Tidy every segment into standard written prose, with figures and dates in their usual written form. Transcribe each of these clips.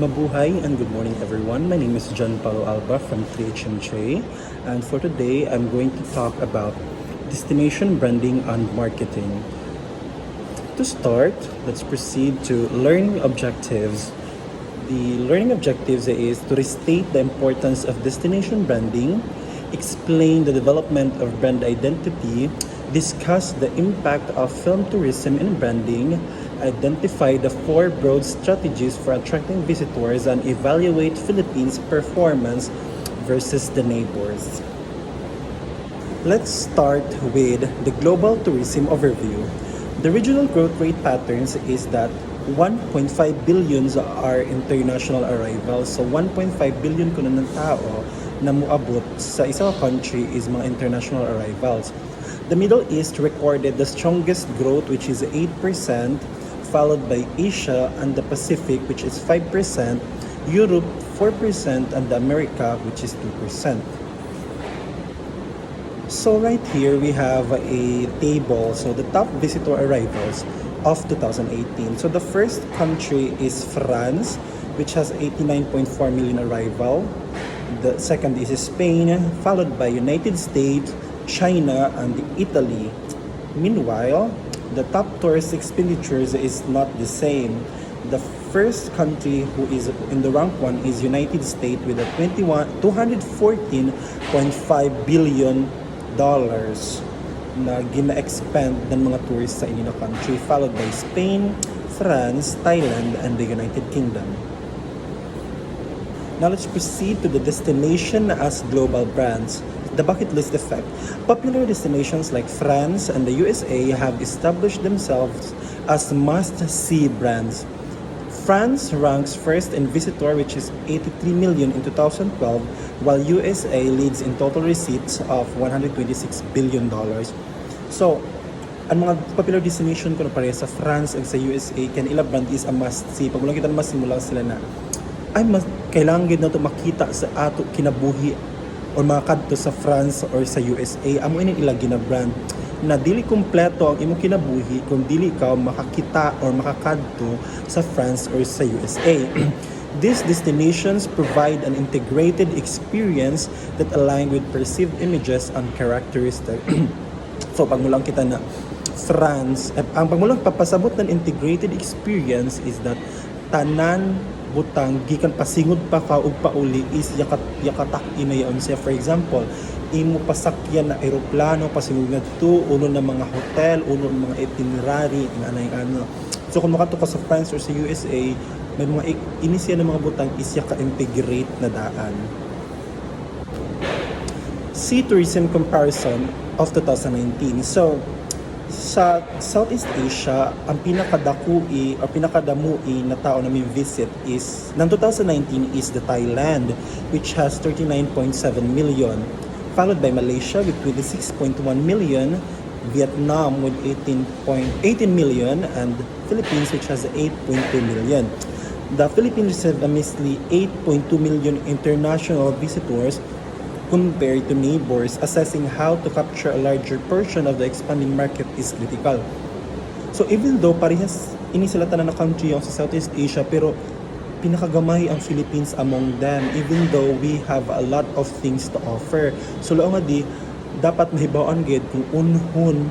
Mabuhay and good morning everyone. My name is John Paulo Alba from 3HMJ, and for today I'm going to talk about destination branding and marketing. To start, let's proceed to learning objectives. The learning objectives is to restate the importance of destination branding, explain the development of brand identity, discuss the impact of film tourism in branding, identify the four broad strategies for attracting visitors, and evaluate Philippines' performance versus the neighbors. Let's start with the global tourism overview. The regional growth rate patterns is that 1.5 billions are international arrivals. So 1.5 billion kuno ng tao na muabot sa isang country is mga international arrivals. The Middle East recorded the strongest growth, which is 8%, followed by Asia and the Pacific, which is 5%, Europe 4%, and the America, which is 2%. So right here we have a table. So the top visitor arrivals of 2018. So the first country is France, which has 89.4 million arrival. The second is Spain, followed by United States, China, and Italy. Meanwhile, the top tourist expenditures is not the same. The first country who is in the rank one is United States with a 214.5 billion dollars na gina-expend ng mga tourists sa inyo country, followed by Spain, France, Thailand, and the United Kingdom. Now let's proceed to the destination as global brands. The bucket list effect. Popular destinations like France and the USA have established themselves as must-see brands. France ranks first in visitor, which is 83 million in 2012, while USA leads in total receipts of 126 billion dollars. So, ang mga popular destination ko na pareha sa France at sa USA, kan ila brand is a must-see. Pag wala kita na masimula sila na, kailangan gid na ito makita sa ato kinabuhi or mga kadto sa France or sa USA. Amo ini ila gina-brand na dili kumpleto ang imong kinabuhi kung dili ka makakita or makakadto sa France or sa USA. These destinations provide an integrated experience that align with perceived images and characteristics. So pag mulang kita na France, ang pagmulang papasabot ng integrated experience is that tanan butang gikan pasingod pa ka ug pauli is yakatak inayon siya. For example, imo pasakyan na eroplano pasingog na to ulo ng mga hotel, ulo ng mga itinerary ano. So kung makato ka sa France or sa USA, may mga inisya ng mga butang isya ka integrate na daan. Sea tourism comparison of 2019. So sa Southeast Asia, ang pinakadakui o pinakadamui na tao na may visit is ng 2019 is the Thailand, which has 39.7 million, followed by Malaysia with 26.1 million, Vietnam with 18 million, and Philippines, which has 8.2 million. The Philippines received a measly 8.2 million international visitors compared to neighbors. Assessing how to capture a larger portion of the expanding market is critical. So even though parehas ini sila tanan na country yung sa Southeast Asia, pero pinakagamay ang Philippines among them, even though we have a lot of things to offer. So lao nga di, dapat mahibawan gid kung unhon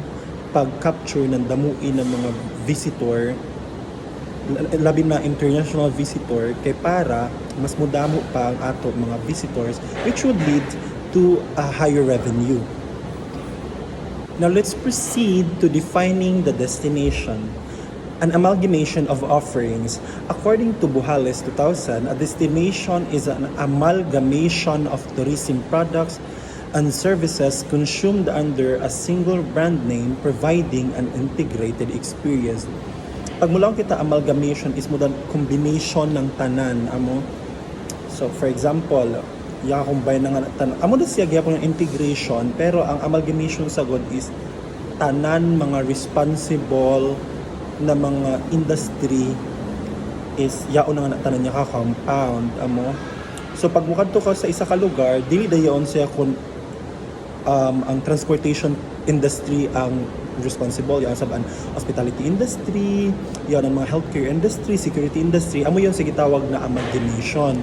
pag-capture ng damuin ng mga visitor, labi na international visitor, kay para mas mudamo pa ang ato mga visitors, which would lead to a higher revenue. Now let's proceed to defining the destination. An amalgamation of offerings. According to Buhales 2000, a destination is an amalgamation of tourism products and services consumed under a single brand name, providing an integrated experience. Pag mula kita amalgamation is mo combination ng tanan amo. So for example, combine na nga tanan amo na siya gyapon ng integration, pero ang amalgamation sa god is tanan mga responsible na mga industry is yaon na nga tanan niya ka compound amo. So pag mukadto ka sa isa ka lugar, dili dayon siya kun ang transportation industry ang responsible yan sa hospitality industry, yan ang mga healthcare industry, security industry, amo yun sige tawag na amalgamation.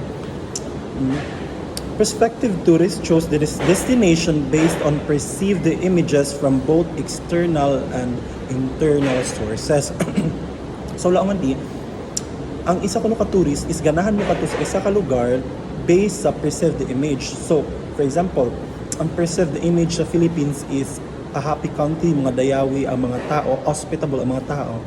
Prospective tourists chose this destination based on perceived images from both external and internal sources. So laon di ang isa kuno ka tourist is ganahan mo kadto sa isa ka lugar based sa perceived image. So for example, ang perceived image sa Philippines is a happy country, mga dayawi ang mga tao, hospitable ang mga tao.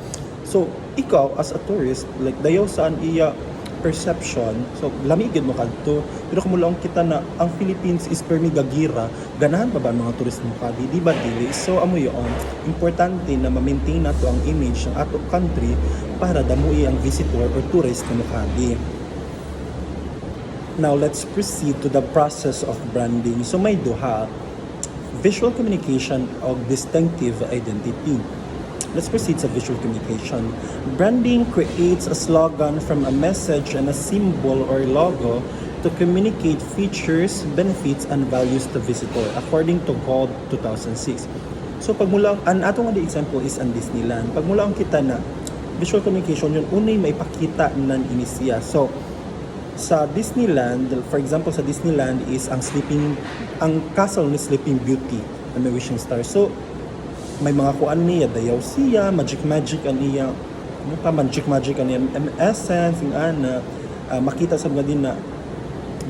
So ikaw as a tourist, like dayaw saan iya perception, so lamigid mo kadto. Pero kung mulaong kita na ang Philippines is permi gagira, ganahan pa ba ang mga tourist mo kadi? Di ba dili? So amo yon, importante na ma-maintain nato ang image ng ato country para damuhi ang visitor or tourist na mukadi. Now let's proceed to the process of branding. So may duha, visual communication of distinctive identity. Let's proceed sa visual communication. Branding creates a slogan from a message and a symbol or logo to communicate features, benefits, and values to visitor, according to Gold 2006. So pagmula, ang atong example is ang Disneyland. Pagmula ang kita na visual communication, yun unay maipakita ng inisya. So sa Disneyland, for example sa Disneyland is ang castle ni Sleeping Beauty na may wishing star. So may mga kuan niya, dayaw siya, magic an iya, ano pa, magic an iya, essence, makita sa mga din na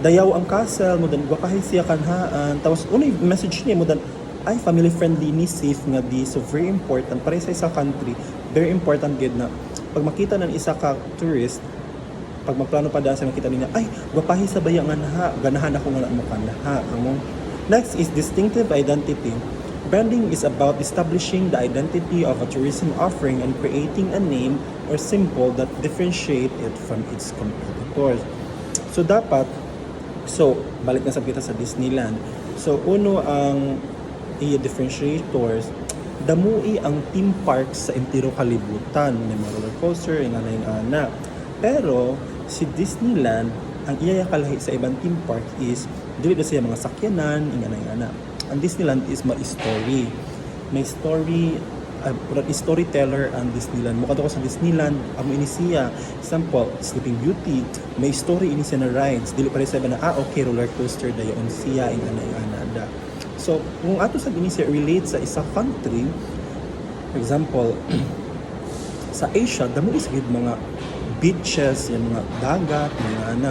dayaw ang castle, mo dan gwapahay siya kanhaan, tapos unay message niya mo dan, ay family friendly ni safe nga di, so very important, para sa isa country, very important gid na, pag makita ng isa ka tourist, pag magplano pa daan sa makita niya, ay gwapahay sa baya nga naha, ganahan ako nga mo kanaha. Next is distinctive identity. Branding is about establishing the identity of a tourism offering and creating a name or symbol that differentiate it from its competitors. So balik na sa kita sa Disneyland. So uno ang differentiators, damui ang theme parks sa entero kalibutan, may mga roller coaster, ana. Pero si Disneyland, ang iya kalahi sa ibang theme park is dili na siya mga sakyanan, ana. Ang Disneyland is story. May story, storyteller ang Disneyland. Mukha ko sa Disneyland, amo ini siya. Example, Sleeping Beauty, may story ini siya na rides. Dili pa rin sabi na, okay, roller coaster dayon siya, ana. So, kung ato sa ini siya relate sa isa country, for example, sa Asia, damo is gid mga beaches, yung mga dagat, mga ana.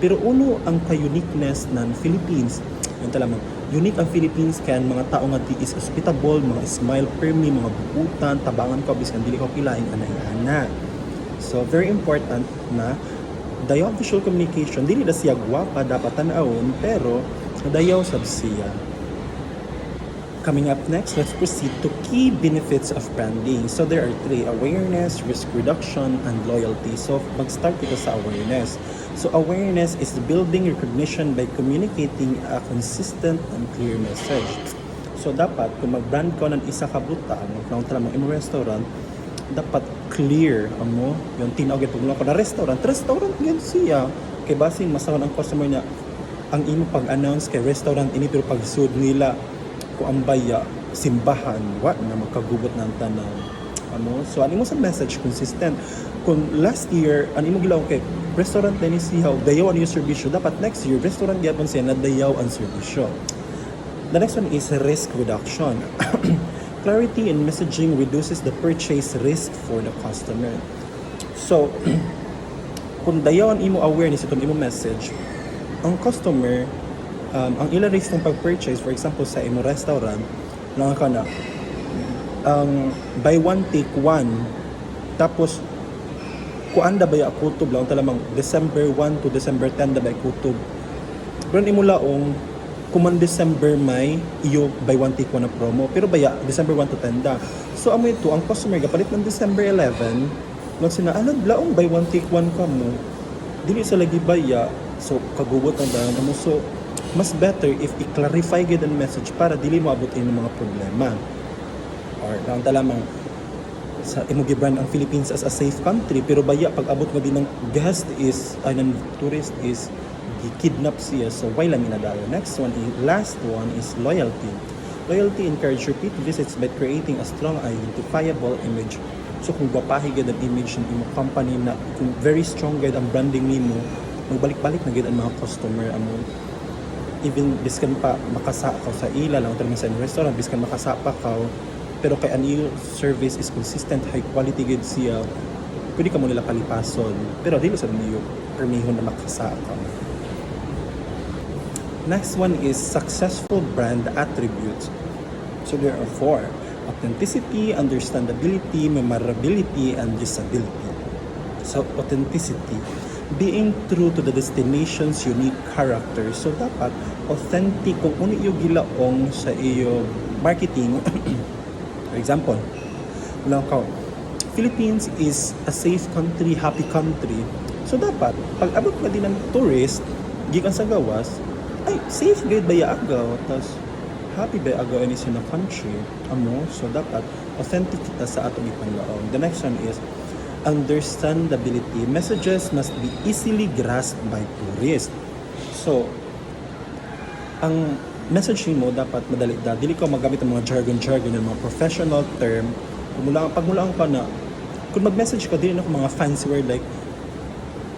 Pero uno ang ka-uniqueness ng Philippines, yung talagang unique ang Philippines kaya mga tao nga di is hospitable, mga smile permi, mga bukutan, tabangan ka biskan dili ka kilaing anay-ana. So very important na dayaw visual communication, dili na siya gwapa dapat tanawon, pero dayaw sab siya. Coming up next, let's proceed to key benefits of branding. So there are three: awareness, risk reduction, and loyalty. So mag-start ito sa awareness. So awareness is building recognition by communicating a consistent and clear message. So dapat kung mag-brand ko ng isa ka butang, kung tala mo imong restaurant, dapat clear amo yung tinawag pag ko na restaurant gyud siya kay basing masawan ang customer niya ang imo pag-announce kay restaurant ini pero pag-sud nila ko ang baya simbahan wa na magkagubot ng tanan amo. So ano mo sa message consistent. Kung last year ano imo gilaw kay restaurant na ni siya dayaw ang yung serbisyo, dapat next year restaurant gyapon siya na dayaw ang serbisyo. The next one is risk reduction. Clarity in messaging reduces the purchase risk for the customer. So kung dayaw ang imo awareness itong imo message, ang customer ang ila risk ng pag-purchase, for example sa imo restaurant lang ka na buy one take one, tapos kuanda ba ya kutob lang talamang December 1 to December 10 da ba kutob. Pero imo laong kuman December may iyo buy one take one na promo, pero baya December 1 to 10 da. So amo ito ang customer gapalit ng December 11 lang sina alam laong buy one take one ka mo dili sa lagi baya, so kagubot ang dalan mo. So mas better if i-clarify gid ang message para dili mo abutin ng mga problema. Or lang talamang sa imo gibrand ang Philippines as a safe country, pero baya pag abot mo din ng guest is ng tourist is gikidnap siya, so why lang inadayo. Next one is loyalty. Loyalty encourage repeat visits by creating a strong identifiable image. So kung gwapahe gid ang image ng imong company na kung very strong gid ang branding nimo, magbalik-balik na gid ang mga customer amo. Even biskan pa makasa ka sa ila lang talaga sa restaurant, biskan makasa pa ka, pero kay ang iyong service is consistent, high quality gid siya, pwede ka mo nila palipason, pero dili sa niyo permihon na makasa ka. Next one is successful brand attributes. So there are four: authenticity, understandability, memorability, and usability. So authenticity, being true to the destination's unique character. So dapat authentic kung ano yung gilaong sa iyo marketing. For example, lang ka, Philippines is a safe country, happy country. So dapat pag abot ka din ng tourist gikan sa gawas, ay safe gid ba ya agaw, tas happy ba agaw ini sa country amo. So dapat authentic kita sa atong ipanlaom. The next one is understandability. Messages must be easily grasped by tourists. So, ang messaging mo dapat madali da. Dili ka magamit ng mga jargon, ng mga professional term. Pagmulaan ka na, kung mag-message ka, dili na mga fancy word like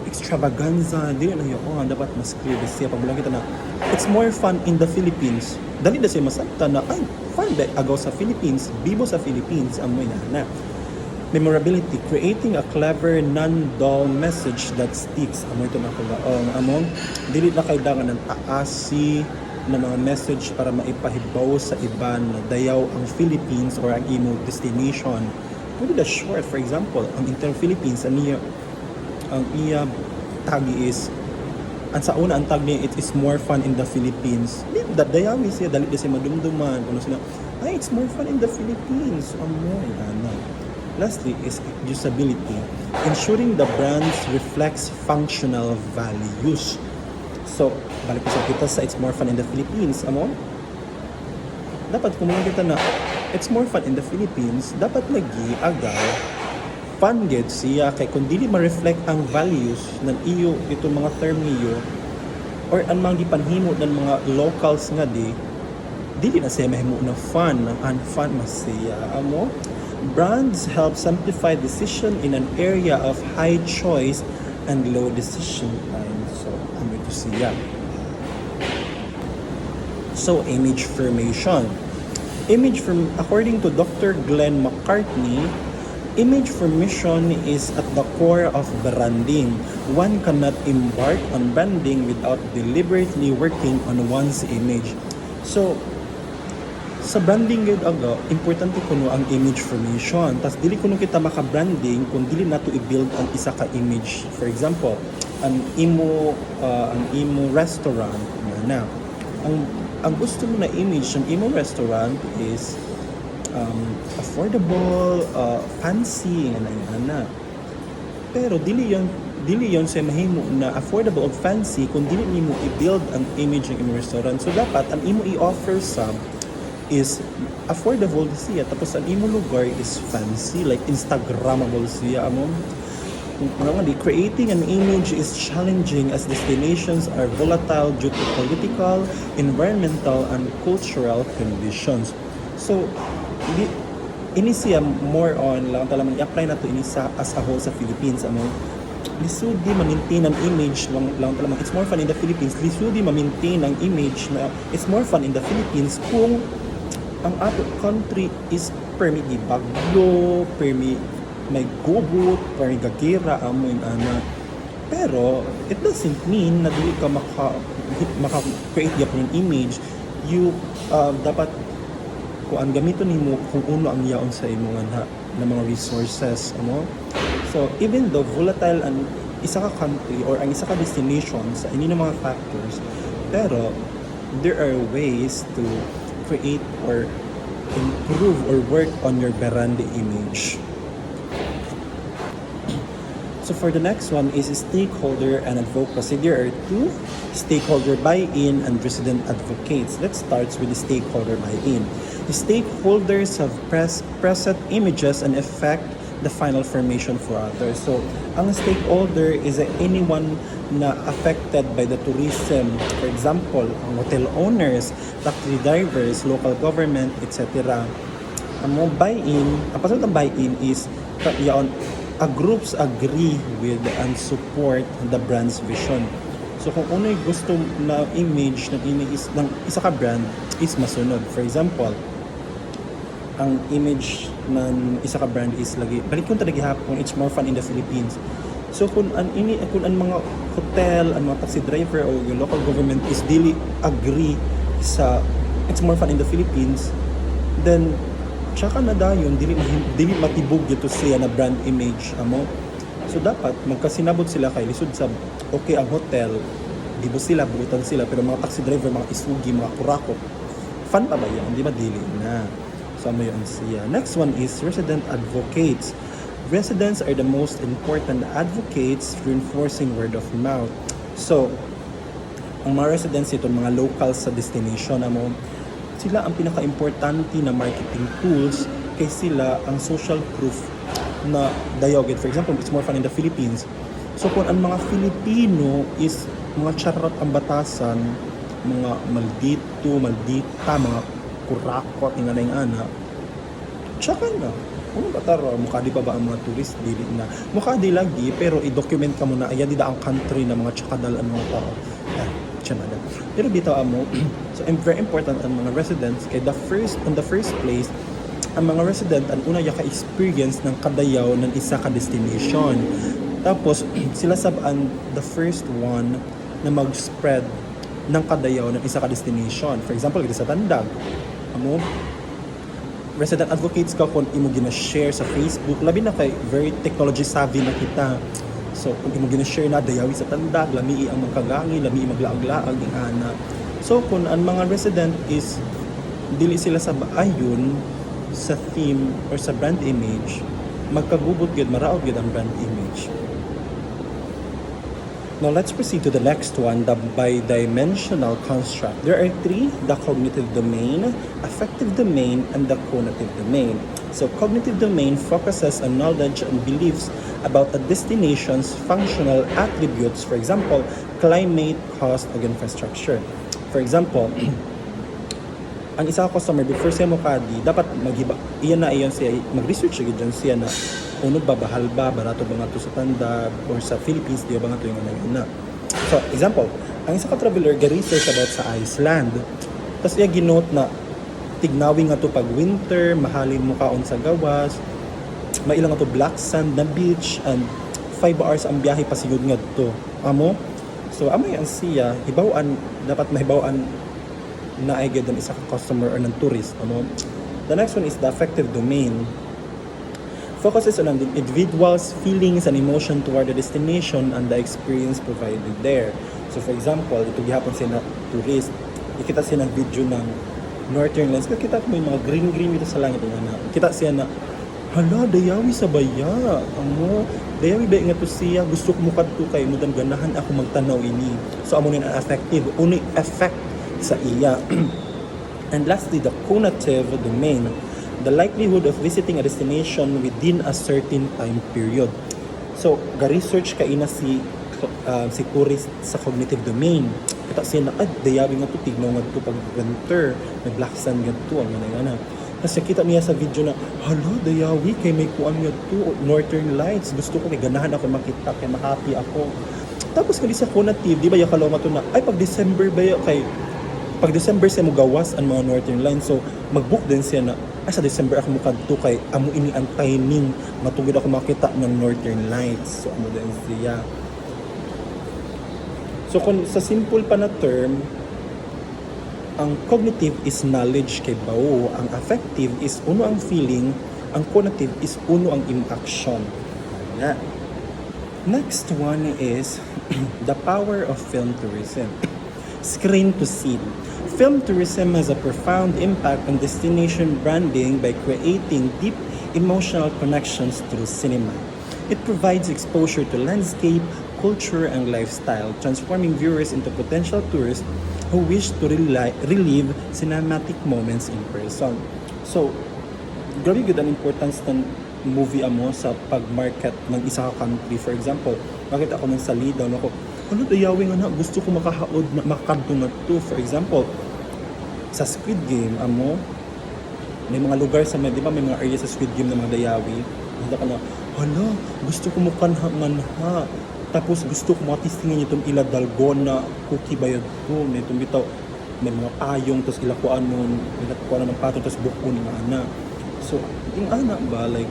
extravaganza, dili na yun. Dapat mas clear siya. Pagmulaan kita na, it's more fun in the Philippines. Dali na siya masakta na, ay, fun ba agaw sa Philippines, bibo sa Philippines, amoy na. Memorability, creating a clever, non-dull message that sticks. Amo ito na kagaong. Amo, dili na kailangan ng taasi na mga message para maipahibaw sa iba na dayaw ang Philippines or ang imo destination. Pwede na short, for example, ang Inter-Philippines, ang iya tag is, sa una ang tag niya, it is more fun in the Philippines. Dayawi siya, dali na siya madumduman. Kung sila, ay, it's more fun in the Philippines. Amo, yan. Lastly is usability, ensuring the brands reflects functional values. So, balik sa kita sa it's more fun in the Philippines, amo? Dapat kung mga kita na it's more fun in the Philippines, dapat lagi agaw fun gid siya kay kung dili ma-reflect ang values ng iyo itong mga term niyo or ang mga gipanhimo ng mga locals nga dili na siya mahimo na fun, unfun mas siya, amo? Brands help simplify decision in an area of high choice and low decision time. So, ano ito siya? So, image formation. According to Dr. Glenn McCartney, image formation is at the core of branding. One cannot embark on branding without deliberately working on one's image. So, sa branding yun aga, importante kuno ang image formation. Tas dili kuno kita maka-branding kung dili nato i-build ang isa ka image. For example, ang imo restaurant na. Ang gusto mo na image ng imo restaurant is affordable, fancy na. Pero dili yon sa mahimo na affordable o fancy kung dili nimo i-build ang image ng imo restaurant. So dapat ang imo i-offer sa is affordable siya, tapos ang imo lugar is fancy, like Instagrammable siya amo. Creating an image is challenging as destinations are volatile due to political, environmental, and cultural conditions. So ini siya more on lang talagang i-apply na to ini sa as a whole sa Philippines amo. Lisudi ma-maintain ang image lang talagang it's more fun in the Philippines. Lisudi ma-maintain ang image na it's more fun in the Philippines kung ang ato country is permi di bagyo, permi may gugut, permi gagira, amoy ana. Pero it doesn't mean na dili ka maka-create yapon ng image. You dapat kung ang gamiton nimo kung uno ang yaon sa imo nga na mga resources, ano? So even though volatile ang isa ka country or ang isa ka destination sa ini mga factors, pero there are ways to create or improve or work on your brand image. So for the next one is stakeholder and advocacy. There are two: stakeholder buy-in and resident advocates. Let's start with the stakeholder buy-in. The stakeholders have present images and affect the final formation for others. So, ang stakeholder is anyone na affected by the tourism. For example, ang hotel owners, taxi drivers, local government, etc. Ang buy-in, ang pasal ng buy-in is yaon, groups agree with and support the brand's vision. So kung uno'y gusto na image ng isa ka brand is masunod. For example, ang image ng isa ka brand is lagi balik kung talaga hapon, it's more fun in the Philippines. So kung ang mga hotel, ang mga taxi driver o yung local government is dili agree sa it's more fun in the Philippines, then tsaka na dayon dili matibog dito siya na brand image amo. So dapat magkasinabot sila kay lisod sa okay ang hotel, di ba sila buutan sila, pero mga taxi driver, mga isugi, mga kurakot, fun pa ba yan? Di ba dili na? So ano yun siya. Next one is resident advocates. Residents are the most important advocates reinforcing word of mouth. So, ang mga residents ito, mga locals sa destination amo, sila ang pinaka-importante na marketing tools kay sila ang social proof na dayogit. For example, it's more fun in the Philippines. So kung ang mga Filipino is mga charot ang batasan, mga maldita, mga kurakot, nga na yung ana, tsaka na. Ano ba taro? Mukha di pa ba ang mga tourist? Dili na. Mukha di lagi, pero i-document ka muna, ayan di ang country na mga tsakadal ang mga tao. Tsanada. Pero dito amo, so very important ang mga residents, kay on the first place, ang mga resident ang una yung ka-experience ng kadayaw ng isa ka destination. Tapos, sila sabaan the first one na mag-spread ng kadayaw ng isa ka destination. For example, ito sa Tandag. Amo, resident advocates ka kung imo gina-share sa Facebook. Labi na kay very technology savvy na kita. So, kung imo gina-share na dayawi sa Tandag, lamii ang magkagangi, lamii maglaag-laag, yung ana. So, kung ang mga resident is dili sila sa ayon sa theme or sa brand image, magkagubot gyud, maraog gyud ang brand image. Now let's proceed to the next one, the bidimensional construct. There are three: the cognitive domain, affective domain, and the conative domain. So cognitive domain focuses on knowledge and beliefs about a destination's functional attributes, for example, climate, cost, and infrastructure. For example, ang isa ka customer, before siya mo kadi, dapat iyon siya, mag-research siya dyan siya na unod ba, bahal ba, barato ba nga ito sa Tandag, or sa Philippines, di ba nga ito yung na. So, example, ang isa ka traveler, ga-research about sa Iceland. Tapos niya ginote na, tignawi nga ito pag winter, mahalin mo kaon sa gawas, mailang nga ito black sand na beach, and 5 hours ang biyahe pasigod nga ito. Amo? So, amo yan siya, dapat mahibawaan na ay gid ang isa ka customer or ng tourist. Ano? The next one is the affective domain. Focuses on the individual's feelings and emotion toward the destination and the experience provided there. So for example, ito gihapon siya na tourist, ikita siya ng video ng Northern Lights. Kita mo yung mga green dito sa langit na. Kita siya na, hala, dayawi sa baya. Amo, dayawi ba nga to siya, gusto ko mo kadto kay mo ganahan ako magtanaw ini. So amo na affective, uni effect sa iya. And lastly, the conative domain, the likelihood of visiting a destination within a certain time period. So, ga-research ka ina si tourist sa cognitive domain. Kita siya na, dayabi nga ito, tignaw nga ito pag winter, may black sand nga ito, ang gana. Kasi kita niya sa video na, hala, dayawi, kay may kuan nga ito, Northern Lights, gusto ko, may ganahan ako makita, kay ma-happy ako. Tapos kali sa conative, di ba, yakalaw nga ito na, pag December ba pag December siya mo gawas ang mga Northern Line, so mag-book din siya na sa December ako mukadto kay amo ini ang timing matugid ako makita ng Northern Lights. So amo din siya. So kung sa simple pa na term, ang cognitive is knowledge kay bao, ang affective is uno ang feeling, ang conative is uno ang action. Yeah. Next one is the power of film tourism. Screen to scene. Film tourism has a profound impact on destination branding by creating deep emotional connections through cinema. It provides exposure to landscape, culture, and lifestyle, transforming viewers into potential tourists who wish to relive cinematic moments in person. So, grabe good ang importance ng movie amo sa pag-market ng isa ka country. For example, makita ako ng salida, ano dayawing nga na gusto ko makahaod na makakadto nga to. For example, sa Squid Game, amo, may mga lugar sa di ba may mga area sa Squid Game na mga dayawi. Hindi ka na, hala, gusto ko mukanha manha. Tapos gusto ko matistingin itong ila dalgona cookie bayad ko. May itong bitaw, may mga payong, tapos ilakuan mo, ilakuan ng patong, tapos bukon nga ana. So, yung ana ba, like,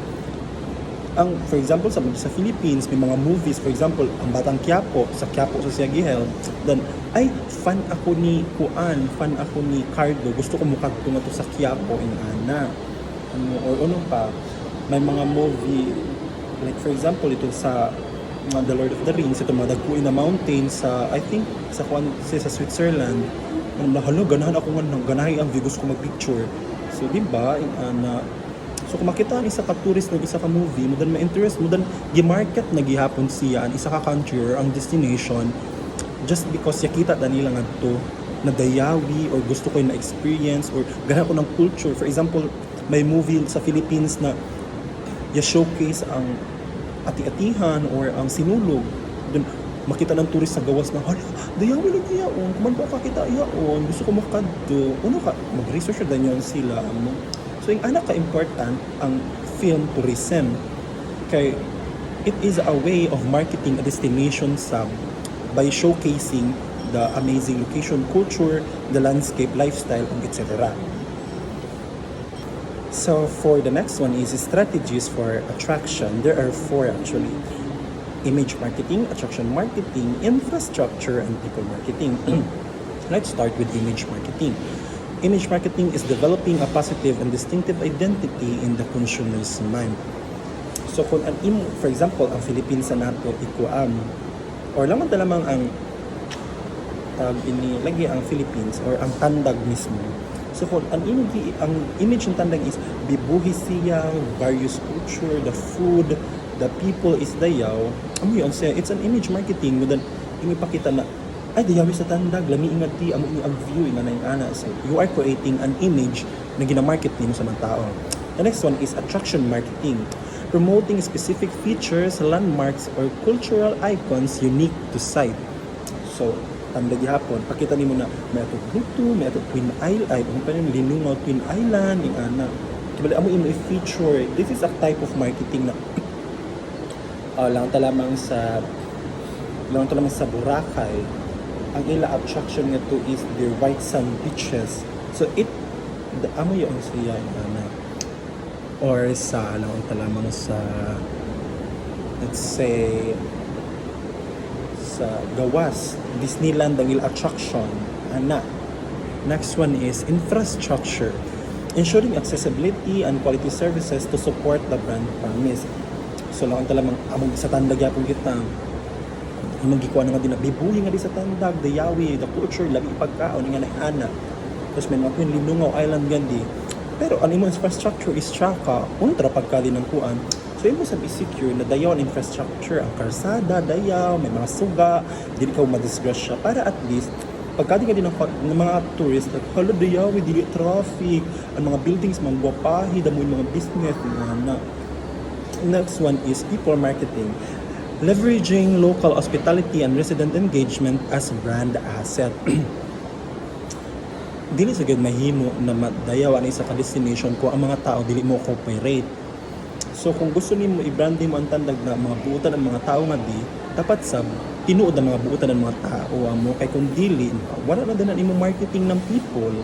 for example, sa Philippines, may mga movies, for example, ang Batang Quiapo, sa Quiapo sa Siagihel, then, ay, fan ako ni Cardo, gusto ko mukadto nga to sa Quiapo, in ana. Or ano pa, may mga movie, like for example, ito sa The Lord of the Rings, ito mga dagkuin na mountain sa, I think, sa Switzerland, halo, ganahan ako nga, ganahin ang view, gusto ko mag-picture. So, di ba, in ana, so kung makita ang isa ka tourist ng isa ka movie, mo dan ma-interest mo dan gi-market na gihapon siya ang isa ka country or ang destination just because yakita na nila ngadto na dayawi or gusto ko na experience or ganahan ko ng culture. For example, may movie sa Philippines na showcase ang ati-atihan or ang sinulog. Then makita ng tourist sa gawas na, hala, dayawi lang yaon, kuman ba kakita yaon, gusto ko makadto. Uno ka, mag-research na yun sila mo. So, yung anak ka-important ang film tourism. Kaya, it is a way of marketing a destination by showcasing the amazing location, culture, the landscape, lifestyle, etc. So, for the next one is strategies for attraction. There are 4 actually. Image marketing, attraction marketing, infrastructure, and people marketing. Let's start with image marketing. Image marketing is developing a positive and distinctive identity in the consumer's mind. So kung for example, ang Philippines sa nato ikuan or lamang lamang ang lagi ang Philippines or ang tandag mismo. So kung ang image ng tandag is bibuhi siya, various culture, the food, the people is dayaw. Yun siya, it's an image marketing mo dan ipakita na ay dayawi sa tandag, lami ingad ti amo ang view ina na ana. So you are creating an image na gina-market nimo sa mga tao. The next one is attraction marketing, promoting specific features, landmarks, or cultural icons unique to site. So tandag gihapon, pakita nimo na may ato Bluetooth, may ato Twin Island, ay kung pa rin Linungaw Twin Island, ing ana. Kibali amo imo i-feature. This is a type of marketing na lang ta lamang sa Boracay. Ang ila attraction nga to is the white sand beaches. So amo yung siya na or sa lamang sa, let's say, sa Gawas, Disneyland ang ila attraction ana. Next one is infrastructure, ensuring accessibility and quality services to support the brand promise. So lang lamang among sa tandag yapon kita imong gikuha nga din na bibuhi nga di sa tandag, dayawi, the culture, labi pagkaon nga ana. Tapos may mga Linungaw Island gandi. Pero ang imong infrastructure is tsaka, untra pagkali ng kuan. So imo sabi secure na dayaw ang infrastructure, ang karsada, dayaw, may mga suga, dili ka madisgrasya para at least pagkadi ka din ng mga tourist, like, hala dayawi, dili traffic, ang mga buildings, mga guwapahi, damo yung mga business, na. Next one is people marketing. Leveraging local hospitality and resident engagement as brand asset. Dili sa gid mahimo na madayaw ani sa destination ko ang mga tao dili mo cooperate. So kung gusto nimo i-branding mo ang tandag na mga buutan ng mga tao nga dapat sa tinuod ang mga buutan ng mga tao mo kay kung dili wala na din ang imong marketing ng people.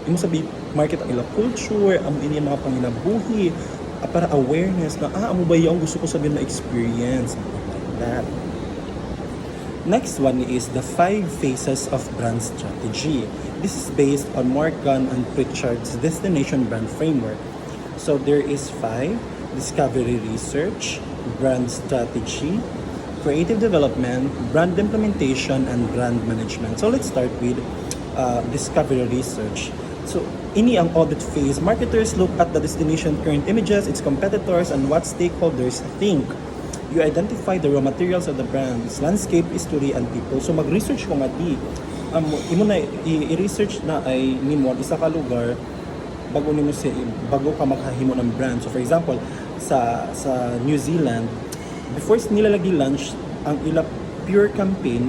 Imo sabi market ang ilang culture, ang ini mga panginabuhi, para awareness na amo ba yung gusto ko sabihin na experience. That. Next one is the 5 phases of brand strategy. This is based on Morgan and Pritchard's destination brand framework. So there is 5: discovery research, brand strategy, creative development, brand implementation, and brand management. So let's start with discovery research. So ini ang audit phase. Marketers look at the destination current images, its competitors, and what stakeholders think. You identify the raw materials of the brands, landscape, history, and people. So mag-research ko nga imo na i-research na ay nimo isa ka lugar bago ka maghahimo ng brand. So for example, sa New Zealand, before nila lagi launch ang pure campaign,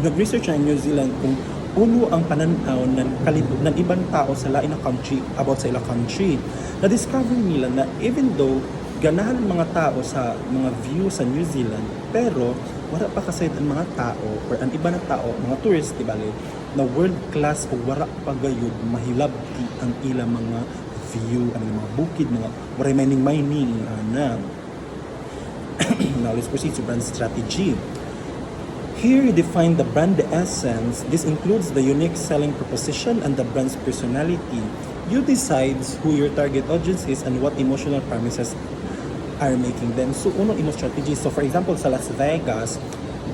nag-research na New Zealand kung uno ang pananaw ng ibang tao sa lain na country about sa ilang country. Na-discover nila na even though ganahan ng mga tao sa mga view sa New Zealand, pero wala pa kasi ang mga tao or ang iba na tao, mga tourist, bali, na world class o wala pa gayud mahilabti ang ilang mga view, ang mga bukid, mga mining na. Now let's proceed to brand strategy. Here you define the brand essence. This includes the unique selling proposition and the brand's personality. You decide who your target audience is and what emotional promises are making them. So, unang imo strategy. So, for example, sa Las Vegas,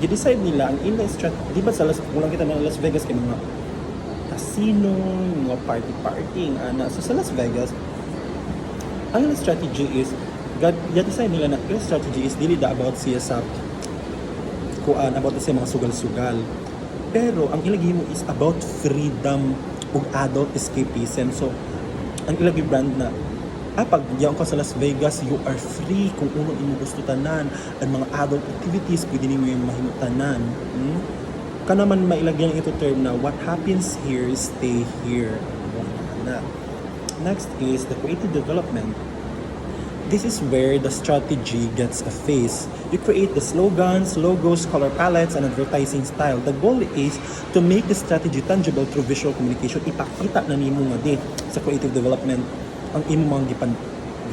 i-decide nila ang ina strategy. Di ba sa kulang kita ng Las Vegas kay mga casino, mga party-party, So, sa Las Vegas, ang ina strategy is, i-decide nila na yung strategy is dili da about siya sa about sa mga sugal-sugal. Pero ang ilagay mo is about freedom ug adult escapism. So ang ilagay brand na pag diyan ka sa Las Vegas, you are free kung uno imo gusto tanan. Ang mga adult activities pwede nimo yung mahimutanan. Kanaman mailagay ang ito term na what happens here stay here. Next is the creative development. This is where the strategy gets a face. You create the slogans, logos, color palettes, and advertising style. The goal is to make the strategy tangible through visual communication. Ipakita na nimo nga di sa creative development ang imo mga gipan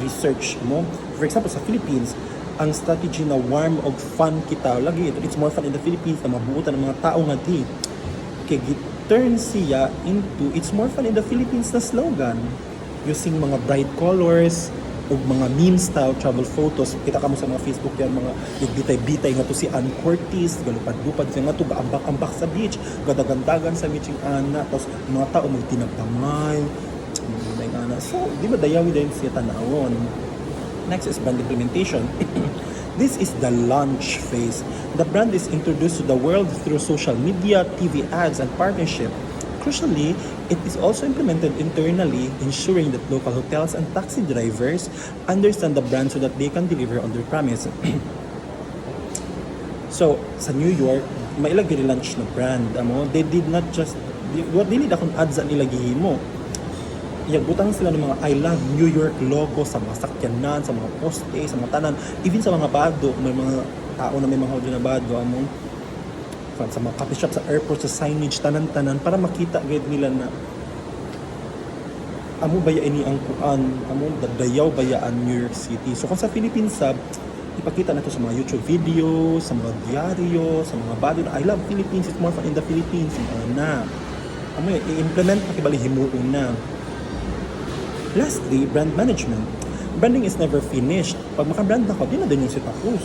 research mo. For example, sa Philippines, ang strategy na warm og fun kita lagi it's more fun in the Philippines na mabuutan ng mga tao nga di. Okay, turn siya into it's more fun in the Philippines na slogan using mga bright colors o mga meme style travel photos. Kita ka mo sa mga Facebook yan, mga bitay-bitay nga to si Ann Curtis, galupad-lupad siya nga to, gaambak-ambak sa beach, gadagandagan sa beach yung ana, tapos mga tao may tinagtamay, ana. So, di ba dayawi din siya tanawon. Next is brand implementation. This is the launch phase. The brand is introduced to the world through social media, TV ads, and partnership. Crucially, it is also implemented internally, ensuring that local hotels and taxi drivers understand the brand so that they can deliver on their promise. So, sa New York, mailagay relaunch na brand. They did not just, dili na kung ads ang ilagay mo. Butang sila ng mga I love New York logo sa mga sakyanan, sa mga poste, sa mga tanan, even sa mga bado, may mga tao na may mga audio na bado, sa mga coffee shop, sa airport, sa signage, tanan-tanan, para makita agad nila na amo baya ini ang kuan, amo dayaw baya ang New York City. So kung sa Philippines ipakita na to sa mga YouTube videos, sa mga diaryo, sa mga bado na I love Philippines, it's more fun in the Philippines, amo i-implement pakibali himuon na. Lastly, brand management. Branding is never finished. Pag maka-brand na ko, di na din yung tapos.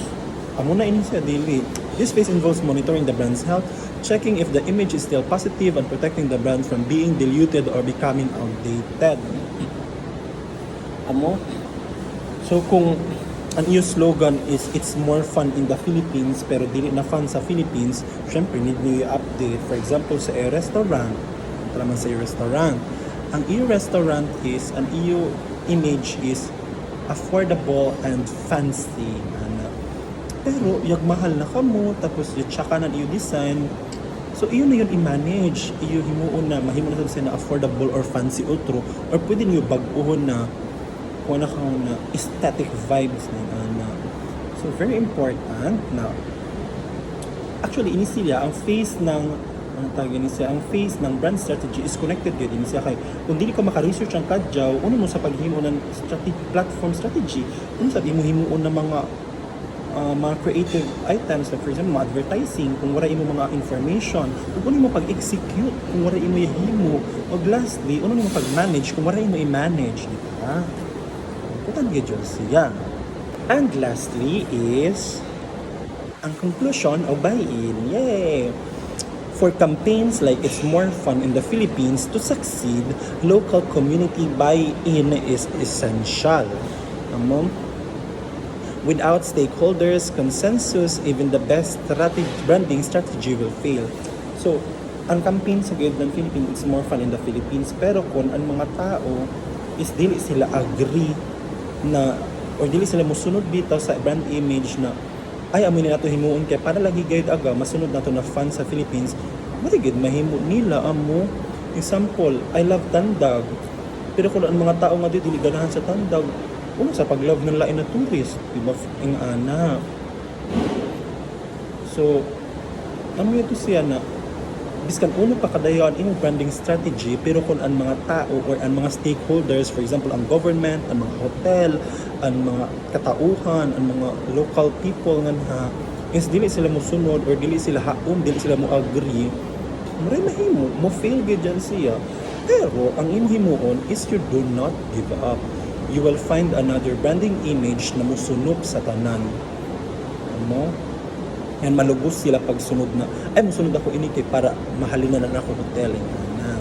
Amo na ini siya daily. This phase involves monitoring the brand's health, checking if the image is still positive, and protecting the brand from being diluted or becoming outdated. So kung ang iyo slogan is it's more fun in the Philippines pero dili na fun sa Philippines, syempre need niyo i-update. For example, sa restaurant, talaman sa restaurant. Ang iyo restaurant is, ang iyo image is affordable and fancy. Pero, yung mahal na kamo, tapos yung tsaka na iyo design, so iyo na yun i-manage. Iyo himuon na, mahimo na sa na affordable or fancy outro, or pwede niyo baguhon na kung na kang na aesthetic vibes na. So, very important na actually, ini sila, ang phase ng ang phase ng brand strategy is connected yun. Ini siya kay, kung dili ka maka-research ang kadyaw, uno mo sa paghimo ng platform strategy, uno sa himuon ng mga creative items, like for example, mga advertising, kung wala imo mga information, kung mo pag-execute, kung wala imo ihimo, o lastly, mo pag-manage, kung wala imo i-manage, di ba? Putan gadyo siya. And lastly is, ang conclusion o buy-in. Yay! For campaigns like It's More Fun in the Philippines to succeed, local community buy-in is essential. Without stakeholders' consensus, even the best branding strategy will fail. So, ang campaign sa gid ng Philippines, It's More Fun in the Philippines, pero kung ang mga tao is dili sila agree na or dili sila mosunod bitaw sa brand image na ay amo nila to himuon kay para lagi gayud aga masunod nato na fan sa Philippines. Mali gid mahimo nila amo. Example, I love tandag. Pero kung ang mga tao nga dili ganahan sa tandag, una sa pag-love ng lain na tourist, di ba? Ing ana. So, ano ito siya na biskan uno pa kadayon imong branding strategy pero kung ang mga tao or ang mga stakeholders, for example ang government, ang mga hotel, ang mga katauhan, ang mga local people nga is dili sila mosunod or dili sila haom, dili sila mo agree, mura mahimo mo fail gyud dyan siya. Pero ang imong himuon is you do not give up. You will find another branding image na mosunod sa tanan. Ano? Yan malugos sila pag sunod na ay musunod ako ini kay para mahalin na ako hotel na.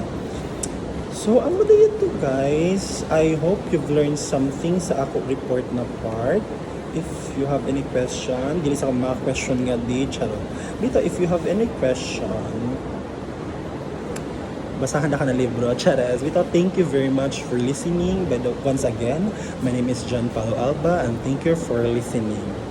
So ang madayat to guys, I hope you've learned something sa ako report na part. If you have any question, dili sa mga question nga di charo. Dito if you have any question, basahan na ka na libro. Chares. Dito, thank you very much for listening. But once again, my name is John Paulo Alba and thank you for listening.